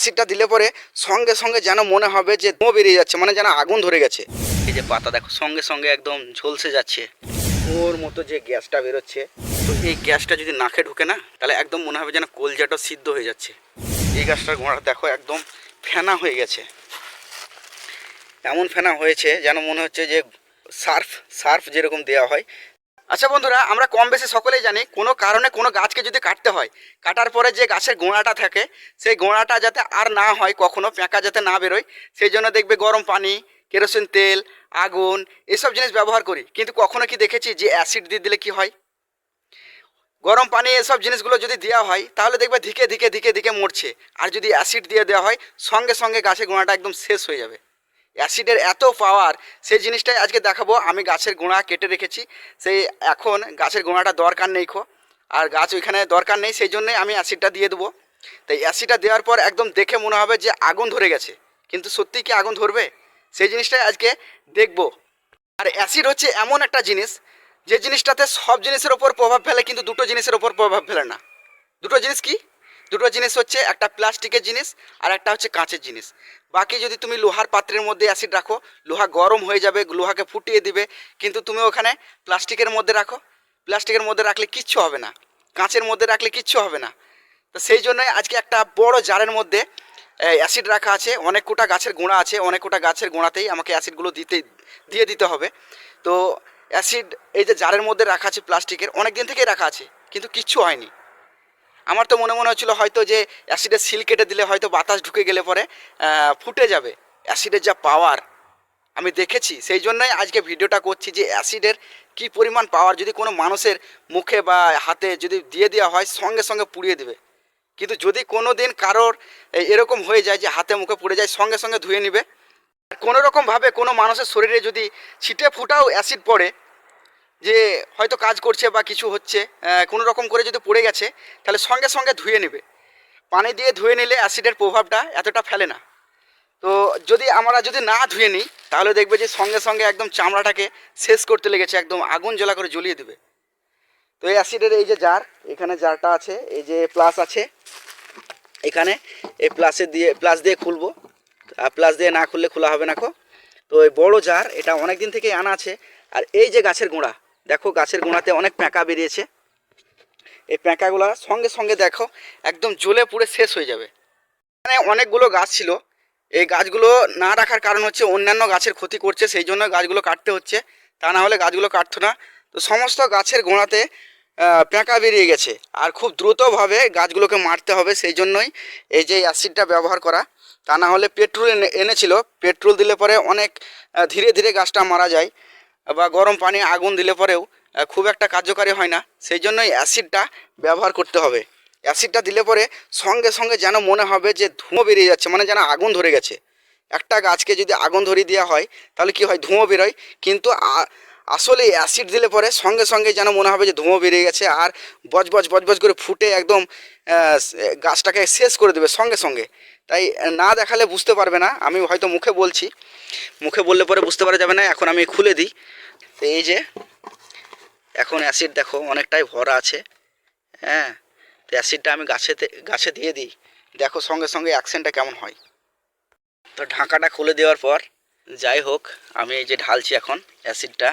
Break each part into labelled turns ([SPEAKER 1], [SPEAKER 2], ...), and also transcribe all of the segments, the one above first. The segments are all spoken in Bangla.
[SPEAKER 1] অ্যাসিডটা দিলে পরে সঙ্গে সঙ্গে যেন মনে হবে যে ধোঁয়া বেরিয়ে যাচ্ছে, মানে যেন আগুন ধরে গেছে। এই যে পাতা দেখো সঙ্গে সঙ্গে একদম ঝলসে যাচ্ছে, ওর মতো যে গ্যাসটা বেরোচ্ছে। তো এই গ্যাসটা যদি নাকে ঢুকে না, তাহলে একদম মনে হবে যেন কলজাটা সিদ্ধ হয়ে যাচ্ছে। এই গাছটার গোড়া দেখো একদম ফেনা হয়ে গেছে, এমন ফেনা হয়েছে যেন মনে হচ্ছে যে সার্ফ সার্ফ যেরকম দেওয়া হয়। আচ্ছা বন্ধুরা, আমরা কম বেশি সকলেই জানি কোনো কারণে কোনো গাছকে যদি কাটতে হয়, কাটার পরে যে গাছের গোড়াটা থাকে সেই গোড়াটা যাতে আর না হয়, কখনো পেঁকা যাতে না বেরোয়, সেই জন্য দেখবে গরম পানি, কেরোসিন তেল, আগুন এসব জিনিস ব্যবহার করি। কিন্তু কখনো কি দেখেছি যে অ্যাসিড দিয়ে দিলে কি হয়? গরম পানি এসব জিনিসগুলো যদি দেওয়া হয় তাহলে দেখবে ধিকে ধিকে ধিকে ধিকে মরছে। আর যদি অ্যাসিড দিয়ে দেওয়া হয় সঙ্গে সঙ্গে গাছের গোড়াটা একদম শেষ হয়ে যাবে। অ্যাসিডের এত পাওয়ার, সেই জিনিসটাই আজকে দেখাবো। আমি গাছের গোড়া কেটে রেখেছি, সেই এখন গাছের গোড়াটা দরকার নেই আর গাছ ওইখানে দরকার নেই, সেই জন্যই আমি অ্যাসিডটা দিয়ে দেবো। তাই অ্যাসিডটা দেওয়ার পর একদম দেখে মনে হবে যে আগুন ধরে গেছে, কিন্তু সত্যি কি আগুন ধরবে সেই জিনিসটাই আজকে দেখব। আর অ্যাসিড হচ্ছে এমন একটা জিনিস যে জিনিসটাতে সব জিনিসের ওপর প্রভাব ফেলে, কিন্তু দুটো জিনিসের ওপর প্রভাব ফেলে না। দুটো জিনিস কি? দুটো জিনিস হচ্ছে একটা প্লাস্টিকের জিনিস আর একটা হচ্ছে কাঁচের জিনিস। বাকি যদি তুমি লোহার পাত্রের মধ্যে অ্যাসিড রাখো, লোহা গরম হয়ে যাবে, লোহাকে ফুটিয়ে দিবে। কিন্তু তুমি ওখানে প্লাস্টিকের মধ্যে রাখো, প্লাস্টিকের মধ্যে রাখলে কিচ্ছু হবে না, কাঁচের মধ্যে রাখলে কিচ্ছু হবে না। তো সেই জন্যই আজকে একটা বড় জারের মধ্যে অ্যাসিড রাখা আছে। অনেক কোটা গাছের গোড়া আছে, অনেক কোটা গাছের গোড়াতেই আমাকে অ্যাসিডগুলো দিয়ে দিতে হবে। তো অ্যাসিড এই যে জারের মধ্যে রাখা আছে প্লাস্টিকের, অনেক দিন থেকেই রাখা আছে, কিন্তু কিচ্ছু হয়নি। আমার তো মনে হচ্ছিল হয়তো যে অ্যাসিডের সিল কেটে দিলে হয়তো বাতাস ঢুকে গেলে পরে ফুটে যাবে। অ্যাসিডের যা পাওয়ার আমি দেখেছি, সেই জন্যই আজকে ভিডিওটা করছি যে অ্যাসিডের কী পরিমাণ পাওয়ার। যদি কোনো মানুষের মুখে বা হাতে যদি দিয়ে দেওয়া হয় সঙ্গে সঙ্গে পুড়িয়ে দেবে। কিন্তু যদি কোনো দিন কারোর এরকম হয়ে যায় যে হাতে মুখে পুড়ে যায়, সঙ্গে সঙ্গে ধুয়ে নেবে। আর কোনো রকমভাবে কোনো মানুষের শরীরে যদি ছিটে ফুটাও অ্যাসিড পড়ে, যে হয়তো কাজ করছে বা কিছু হচ্ছে, কোনো রকম করে যদি পড়ে গেছে, তাহলে সঙ্গে সঙ্গে ধুয়ে নেবে। পানি দিয়ে ধুয়ে নিলে অ্যাসিডের প্রভাবটা এতটা ফেলে না। তো যদি আমরা যদি না ধুয়ে নিই তাহলে দেখবে যে সঙ্গে সঙ্গে একদম চামড়াটাকে শেষ করতে লেগেছে, একদম আগুন জ্বলা করে জ্বলিয়ে দেবে। তো এই অ্যাসিডের এই যে জার, এখানে জারটা আছে, এই যে প্লাস আছে এখানে, এই প্লাস দিয়ে খুলবো। আর প্লাস দিয়ে না খুললে খোলা হবে না। তো এই বড় জার, এটা অনেক দিন থেকেই আনা আছে। আর এই যে গাছের গোড়া, দেখো গাছের গোড়াতে অনেক প্যাঁকা বেরিয়েছে। এই প্যাঁকাগুলো সঙ্গে সঙ্গে দেখো একদম জ্বলে পুড়ে শেষ হয়ে যাবে। মানে অনেকগুলো গাছ ছিল, এই গাছগুলো না রাখার কারণ হচ্ছে অন্যান্য গাছের ক্ষতি করছে, সেই জন্য গাছগুলো কাটতে হচ্ছে। তা না হলে গাছগুলো কাটতো না। তো সমস্ত গাছের গোড়াতে প্যাঁকা বেরিয়ে গেছে, আর খুব দ্রুতভাবে গাছগুলোকে মারতে হবে। সেই জন্যই এই যে অ্যাসিডটা ব্যবহার করা। তা না হলে পেট্রোল এনেছিল, পেট্রোল দিলে পরে অনেক ধীরে ধীরে গাছটা মারা যায়, বা গরম পানি আগুন দিলে পরেও খুব একটা কার্যকারী হয় না। সেই জন্যই অ্যাসিডটা ব্যবহার করতে হবে। অ্যাসিডটা দিলে পরে সঙ্গে সঙ্গে যেন মনে হবে যে ধোঁয়া বেরিয়ে যাচ্ছে, মানে যেন আগুন ধরে গেছে। একটা গাছকে যদি আগুন ধরিয়ে দেওয়া হয় তাহলে কি হয়, ধোঁয়া বেরোয়। কিন্তু আসলে অ্যাসিড দিলে পরে সঙ্গে সঙ্গে যেন মনে হবে যে ধোঁয়া বেরিয়ে গেছে, আর বজবজ বজবজ করে ফুটে একদম গাছটাকে শেষ করে দেবে সঙ্গে সঙ্গে। তাই না দেখালে বুঝতে পারবে না। আমি হয়তো মুখে বলছি, মুখে বললে পরে বুঝতে পারা যাবে না। এখন আমি খুলে দিই। তো এই যে এখন অ্যাসিড দেখো অনেকটাই ভরা আছে। হ্যাঁ, তো অ্যাসিডটা আমি গাছে দিয়ে দিই, দেখো সঙ্গে সঙ্গে অ্যাকশনটা কেমন হয়। তো ঢাকাটা খুলে দেওয়ার পর যাই হোক, আমি এই যে ঢালছি এখন অ্যাসিডটা,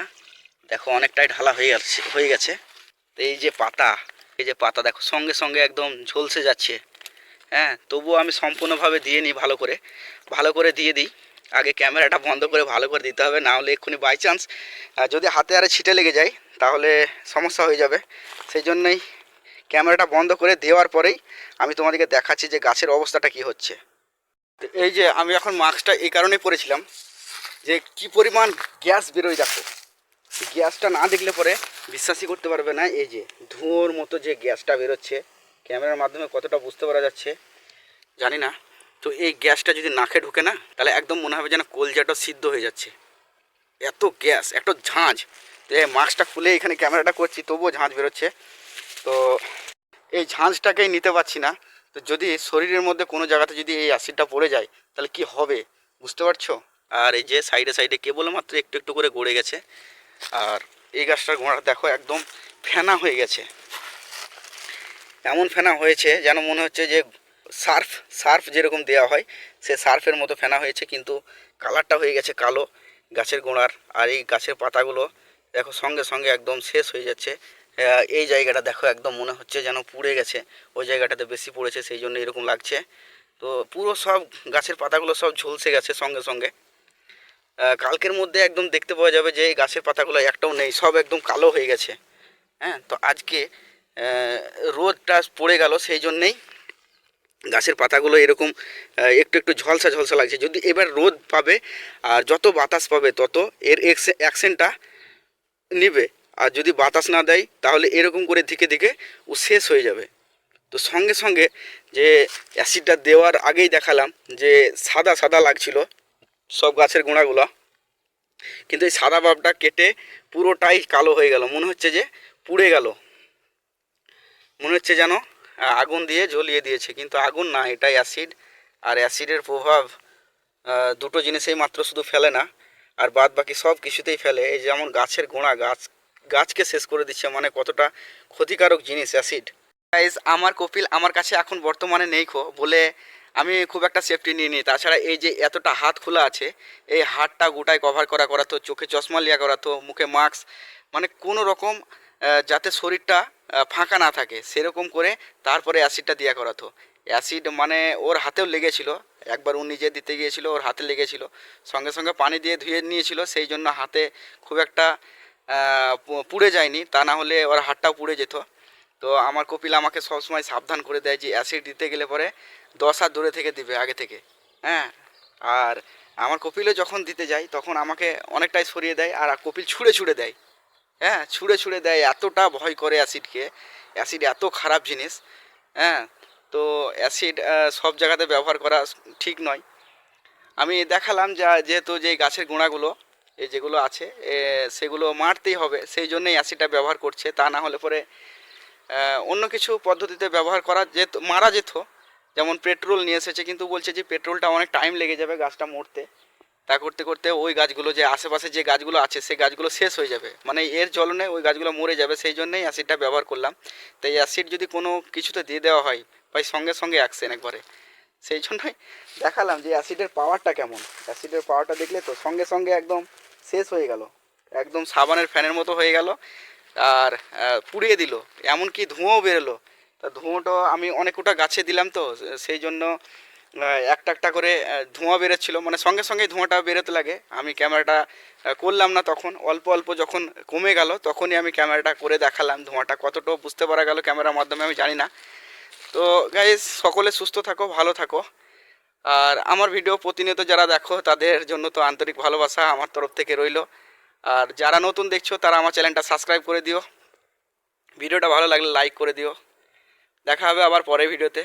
[SPEAKER 1] দেখো অনেকটাই ঢালা হয়ে গেছে। তো এই যে পাতা, এই যে পাতা দেখো সঙ্গে সঙ্গে একদম ঝলসে যাচ্ছে। হ্যাঁ, তবুও আমি সম্পূর্ণভাবে দিয়ে নিই, ভালো করে দিয়ে দিই। আগে ক্যামেরাটা বন্ধ করে ভালো করে দিতে হবে, না হলে এক্ষুনি বাই চান্স যদি হাতে আরে ছিটে লেগে যায় তাহলে সমস্যা হয়ে যাবে। সেই জন্যই ক্যামেরাটা বন্ধ করে দেওয়ার পরেই আমি তোমাদেরকে দেখাচ্ছি যে গাছের অবস্থাটা কি হচ্ছে। তো এই যে আমি এখন মাস্কটা এই কারণেই পরেছিলাম যে কি পরিমাণ গ্যাস বেরোয় দেখো। গ্যাসটা না দেখলে পরে বিশ্বাসই করতে পারবে না। এই যে ধোঁয়ার মতো যে গ্যাসটা বেরোচ্ছে, ক্যামেরার মাধ্যমে কতটা বুঝতে পারা যাচ্ছে জানি না। তো এই গ্যাসটা যদি নাকে ঢুকে না, তাহলে একদম মনে হবে যেন কলজাটা সিদ্ধ হয়ে যাচ্ছে, এত গ্যাস, এত ঝাঁঝ। তো এই মাস্কটা খুলে এখানে ক্যামেরাটা করছি তবুও ঝাঁঝ বেরোচ্ছে। তো এই ঝাঁঝটাকেই নিতে পারছি না। তো যদি শরীরের মধ্যে কোনো জায়গাতে যদি এই অ্যাসিডটা পড়ে যায় তাহলে কি হবে বুঝতে পারছো। আর এই যে সাইডে সাইডে কেবলমাত্র একটু একটু করে গড়ে গেছে। আর এই গাছটার গোড়া দেখো একদম ফেনা হয়ে গেছে, এমন ফেনা হয়েছে যেন মনে হচ্ছে যে সার্ফ সার্ফ যেরকম দেওয়া হয় সে সার্ফের মতো ফেনা হয়েছে, কিন্তু কালারটা হয়ে গেছে কালো গাছের গোড়ার। আর এই গাছের পাতাগুলো দেখো সঙ্গে সঙ্গে একদম শেষ হয়ে যাচ্ছে। এই জায়গাটা দেখো একদম মনে হচ্ছে যেন পুড়ে গেছে, ওই জায়গাটাতে বেশি পড়েছে সেই জন্য এরকম লাগছে। তো পুরো সব গাছের পাতাগুলো সব ঝলসে গেছে সঙ্গে সঙ্গে। কালকের মধ্যে একদম দেখতে পাওয়া যাবে যে এই গাছের পাতাগুলো একটাও নেই, সব একদম কালো হয়ে গেছে। হ্যাঁ, তো আজকে রোদটা পড়ে গেল সেই জন্যেই গাছের পাতাগুলো এরকম একটু একটু ঝলসা ঝলসা লাগছে। যদি এবার রোদ পাবে আর যত বাতাস পাবে তত এর অ্যাকশনটা নিবে, আর যদি বাতাস না দেয় তাহলে এরকম করে ধীরে ধীরে ও শেষ হয়ে যাবে। তো সঙ্গে সঙ্গে যে অ্যাসিডটা দেওয়ার আগেই দেখালাম যে সাদা সাদা লাগছিল সব গাছের গোড়াগুলো, কিন্তু এই সাদা ভাবটা কেটে পুরোটাই কালো হয়ে গেল, মনে হচ্ছে যে পুড়ে গেল, মনে হচ্ছে যেন আগুন দিয়ে জ্বলিয়ে দিয়েছে, কিন্তু আগুন না, এটাই অ্যাসিড। আর অ্যাসিডের প্রভাব দুটো জিনিসেই মাত্র শুধু ফেলে না, আর বাদ বাকি সব কিছুতেই ফেলে। এই যেমন গাছের গোড়া, গাছকে শেষ করে দিচ্ছে, মানে কতটা ক্ষতিকারক জিনিস অ্যাসিড। গাইজ, আমার কপিল আমার কাছে এখন বর্তমানে নেই বলে আমি খুব একটা সেফটি নিয়ে নিই। তাছাড়া এই যে এতটা হাত খোলা আছে, এই হাতটা গোটায় কভার করাতো, চোখে চশমা লিয়া করাতো, মুখে মাস্ক, মানে কোনো রকম যাতে শরীরটা ফাঁকা না থাকে সেরকম করে তারপরে অ্যাসিডটা দিয়া করাতো। অ্যাসিড মানে ওর হাতেও লেগেছিল, একবার ও নিজে দিতে গিয়েছিল, ওর হাতে লেগেছিল, সঙ্গে সঙ্গে পানি দিয়ে ধুয়ে নিয়েছিল, সেই জন্য হাতে খুব একটা পুড়ে যায়নি, তা না হলে ওর হাতটাও পুড়ে যেত। তো আমার কপিল আমাকে সবসময় সাবধান করে দেয় যে অ্যাসিড দিতে গেলে পরে 10 হাত দূরে থেকে দিবে আগে থেকে। হ্যাঁ, আর আমার কপিলও যখন দিতে যায় তখন আমাকে অনেকটাই সরিয়ে দেয়, আর কপিল ছুঁড়ে ছুঁড়ে দেয়। হ্যাঁ, ছুঁড়ে ছুঁড়ে দেয়, এতটা ভয় করে অ্যাসিডকে। অ্যাসিড এত খারাপ জিনিস। হ্যাঁ, তো অ্যাসিড সব জায়গাতে ব্যবহার করা ঠিক নয়। আমি দেখালাম যেহেতু যে গাছের গোড়াগুলো এই যেগুলো আছে সেগুলো মারতেই হবে, সেই জন্যই অ্যাসিডটা ব্যবহার করছে, তা না হলে পরে অন্য কিছু পদ্ধতিতে ব্যবহার করা যেত, মারা যেত। যেমন পেট্রোল নিয়ে এসেছে, কিন্তু বলছে যে পেট্রোলটা অনেক টাইম লেগে যাবে গাছটা মরতে, তা করতে করতে ওই গাছগুলো যে আশেপাশে যে গাছগুলো আছে সেই গাছগুলো শেষ হয়ে যাবে, মানে এর জ্বলনে ওই গাছগুলো মরে যাবে, সেই জন্যই অ্যাসিডটা ব্যবহার করলাম। তাই অ্যাসিড যদি কোনো কিছুতে দিয়ে দেওয়া হয় ভাই সঙ্গে সঙ্গে অ্যাকশন একবারে, সেই জন্যই দেখালাম যে অ্যাসিডের পাওয়ারটা কেমন। অ্যাসিডের পাওয়ারটা দেখলে তো সঙ্গে সঙ্গে একদম শেষ হয়ে গেল, একদম সাবানের ফ্যানের মতো হয়ে গেল, আর পুড়িয়ে দিল, এমনকি ধোঁয়াও বেরোলো। তা ধোঁয়াটা আমি অনেকটা গাছে দিলাম, তো সেই জন্য একটা একটা করে ধোঁয়া বেরোচ্ছিলো, মানে সঙ্গে সঙ্গেই ধোঁয়াটা বেরোতে লাগে। আমি ক্যামেরাটা করলাম না তখন, অল্প অল্প যখন কমে গেল তখনই আমি ক্যামেরাটা করে দেখালাম ধোঁয়াটা কতটা বুঝতে পারা গেল ক্যামেরার মাধ্যমে আমি জানি না। তো গাইস, সকলে সুস্থ থাকো, ভালো থাকো। আর আমার ভিডিও প্রতিনিয়ত যারা দেখো তাদের জন্য তো আন্তরিক ভালোবাসা আমার তরফ থেকে রইলো। আর যারা নতুন দেখছো তারা আমার চ্যানেলটা সাবস্ক্রাইব করে দিও, ভিডিওটা ভালো লাগলে লাইক করে দিও। দেখা হবে আবার পরের ভিডিওতে।